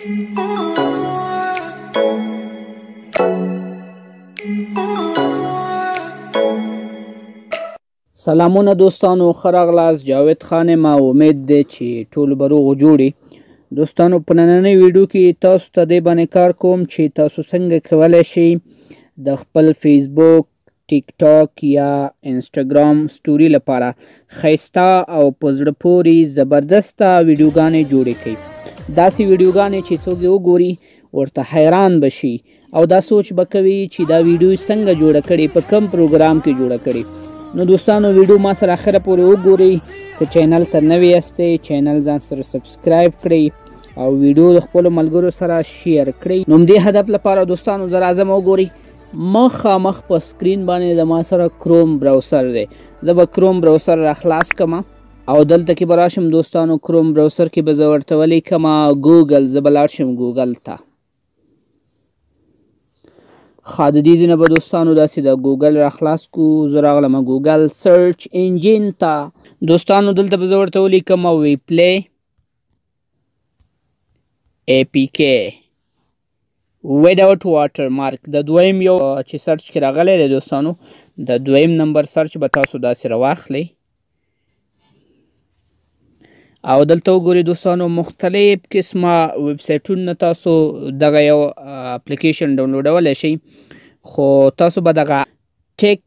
سلامونه دوستانو، ښه راغلاست. جاوید خان ما امید دی چې ټول به روغ جوړي. دوستانو په نننۍ ویډیو کې تاسو ته دې باندې کار کوم چې تاسو څنګه کولی شئ د خپل فیسبوک، ټیک ټاک یا انسټاګرام سټوري لپاره ښایسته او په زړه پورې زبردسته ویډیوګانې جوړې کړئ. داسې ویډیوګانې چې څوک یې وګوري ورته حیران بشي او دا سوچ به کوي چې دا ویډیو څنګه جوړه کړې، په کوم پروګرام کې جوړه کړې. نو دوستانو ویډیو ما سره اخره پورې وګورئ. که چینل ته نوی یاستئ چینل ځان سره سبسکرایب کړئ او ویډیو د خپلو ملګرو سره شیر کړئ. نو همدې هدف لپاره دوستانو زه راځم وګورئ. مخامخ په سکرین باندې د ما سره کروم براوسر دی. زه به کروم براوسر را خلاص کړم او دلته کې به راشم. دوستانو کروم براوسر کې به زه ورته ولیکم ګوګل. زه به لاړ شم ګوګل ته. د دې ځای نه به دوستانو داسې د ګوګل را خلاص کړو. زه راغلم ګوګل سرچ انجین ته. دوستانو دلته به زه ورته ولیکم وی پلی اے پی کې ویداوټ واټر مارک. د دویم یو چې سرچ کې راغلی دی دوستانو، د دویم نمبر سرچ به تاسو داسې راواخلئ او دلته وګورئ دوستانو مختلف قسمه ویب سایټونه تاسو دغه یو اپلیکیشن ډاونلوډولی شئ، خو تاسو به دغه ټیک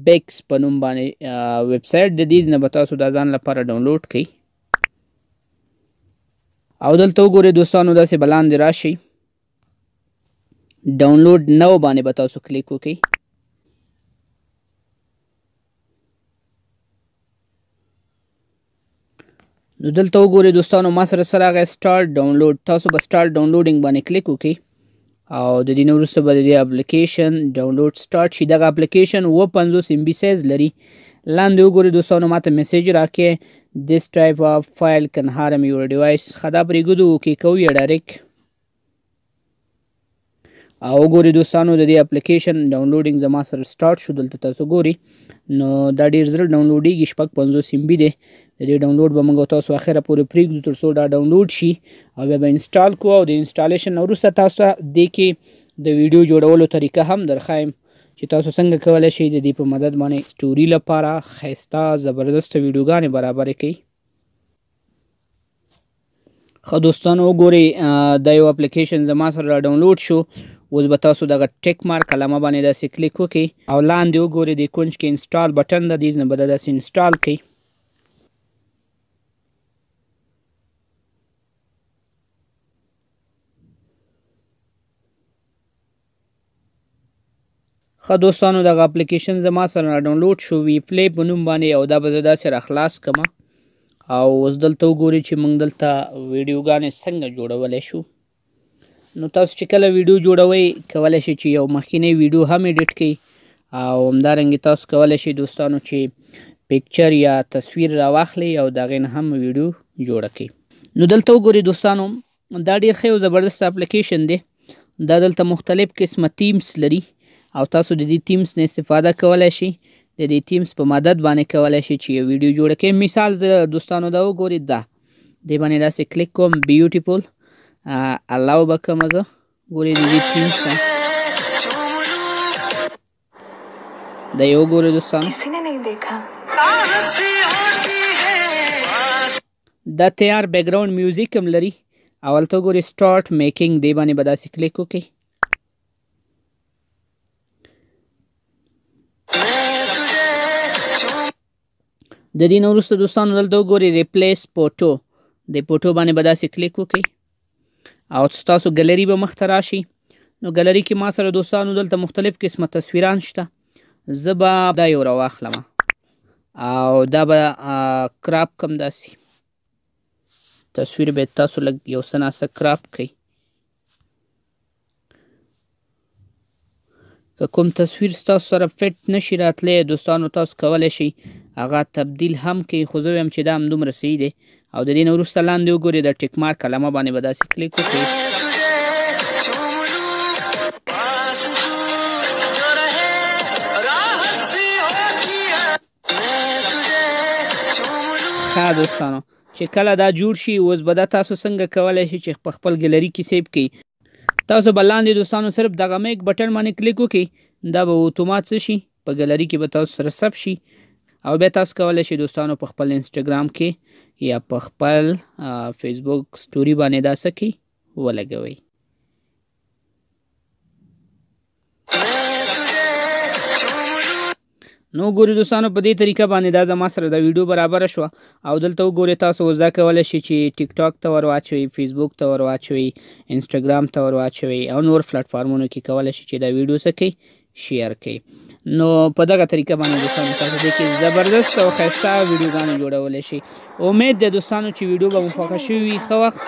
بیکس په نوم باندې ویب سایټ د دې نه به تاسو دا ځان لپاره ډاونلوډ کړئ او دلته وګورئ دوستانو داسې به لاندې راشئ، ډاونلوډ نو باندې به تاسو کلیک وکړئ. نو دلته وګورئ دوستانو ما سره راغی سټارټ ډاونلوډ. تاسو به سټارټ ډاونلوډینګ باندې کلیک وکړئ او د دې نه وروسته به د دې اپلیکیشن ډاونلوډ سټارټ شي. دغه اپلیکیشن 50 MB سایز لري. لاندې وګورئ دوستانو ماته میسیج راکړی this type of file can harm your device. خدا پرېږدو اوکې کوو یې ډایرکټ او وګورئ دوستانو د دې اپلیکیشن ډاونلوډینګ زما سره سټارټ شو. دلته تاسو ګورئ نو دا ډېر زر ډاونلوډیږي، 50 MB دی. د دې ډاونلوډ به موږ تاسو اخره پورې پرېږدو تر څو دا ډاونلوډ شي او بیا به انسټال کړو او د انسټالیشن نه وروسته تاسو ته دې کې د ویډیو جوړولو طریقه هم درښایم چې تاسو څنګه کولی شئ د دې په مدد باندې سټوري لپاره ښایسته زبردسته ویډیوګانې برابرې کړئ. ښه دوستانو وګورئ دا یو اپلیکیشن زما سره را ډاونلوډ شو. اوس به تاسو دغه ټیک مارک علامه باندې داسې کلیک وکړئ او لاندې وګورئ د کونج کې انسټال بټن ده، دې نه به داسې انسټال کړئ. ښه دوستانو دغه اپلیکیشن زما سره را ډاونلوډ شو وی پلی په نوم باندې او دا به زه داسې را خلاص کړم او اوس دلته وګورئ چې موږ دلته ویډیوګانې څنګه جوړولی شو. نو تاسو چې کله ویډیو جوړوئ کولی شئ چې یو مخکینی ویډیو هم ایډیټ کړئ او همدارنګې تاسو کولی شئ دوستانو چې پکچر یا تصویر راواخلئ او د هغې نه هم ویډیو جوړه کړئ. نو دلته وګورئ دوستانو دا ډېر ښه یو زبردست اپلیکیشن دی. دا دلته مختلف قسمه تیمز لري او تاسو د دې تیمز نه استفاده کولی شئ. د دې تیمز په مدد باندې کولی شئ چې یو ویډیو جوړه کړئ. مثال زه دوستانو دا وګورئ دا دې باندې داسې کلیک کوم بیوټیفول الاو به کومه زه ګورئ د دې تیمز ته دا یې وګورئ دوستانو دا تیار بیکګراوند میوزیک هم لري. اول ته وګورئ سټارټ میکینګ دې باندې به داسې کلیک وکړئ. د دې نه وروسته دوستانو دلته وګورئ ریپلیس فوټو، د فوټو باندې به داسې کلیک وکړئ او ستاسو ګلري به مخته راشي. نو ګلري کې ما سره دوستانو دلته مختلف قسمه تصویران شته. زه به دا یو راواخلم او دا به کراپ کم داسې تصویر به تاسو لږ یو څه ناڅه کراپ کړئ. که کوم تصویر ستاسو سره فټ نشي راتلی دوستانو تاسو کولی شئ هغه تبدیل هم کوي، خو زه وایم چې دا همدومره صحیح دی. او د دې نه وروسته لاندې وګورئ د ټیک مارک علامه باندې به داسې کلیک وکړئ. ښه دوستانو چې کله دا جوړ شي اوس به دا تاسو څنګه کولی شئ چې په خپل ګیلري کې سیو کړئ. تاسو به لاندې دوستانو صرف دغه میک بټن باندې کلیک وکړئ، دا به اتومات څه شي په ګیلري کې به تاسو سره ثبت شي او بیا تاسو کولی شئ دوستانو په خپل انسټاګرام کې یا په خپل فیسبوک سټوري باندې دا څه کړئ ولګوئ. نو ګوري دوستانو په دې طریقه باندې دا زما سره د ویډیو برابر شوه او دلته وګورئ تاسو اوس دا کولی شئ چې ټیک ټاک ته ور واچوئ، فیسبوک ته ور واچوئ، انسټاګرام ته ور واچوئ او نور پلیټفارمونو کې کولی شئ چې دا ویډیو څه کړئ شیر کړئ. نو په دغه طریقه باندې دوستانو تاسو دې کې زبردست او ښایسته ویډیوګانې جوړولی شئ. امید ده دوستانو چې ویډیو به مو خوښه شوې وي. ښه وخت.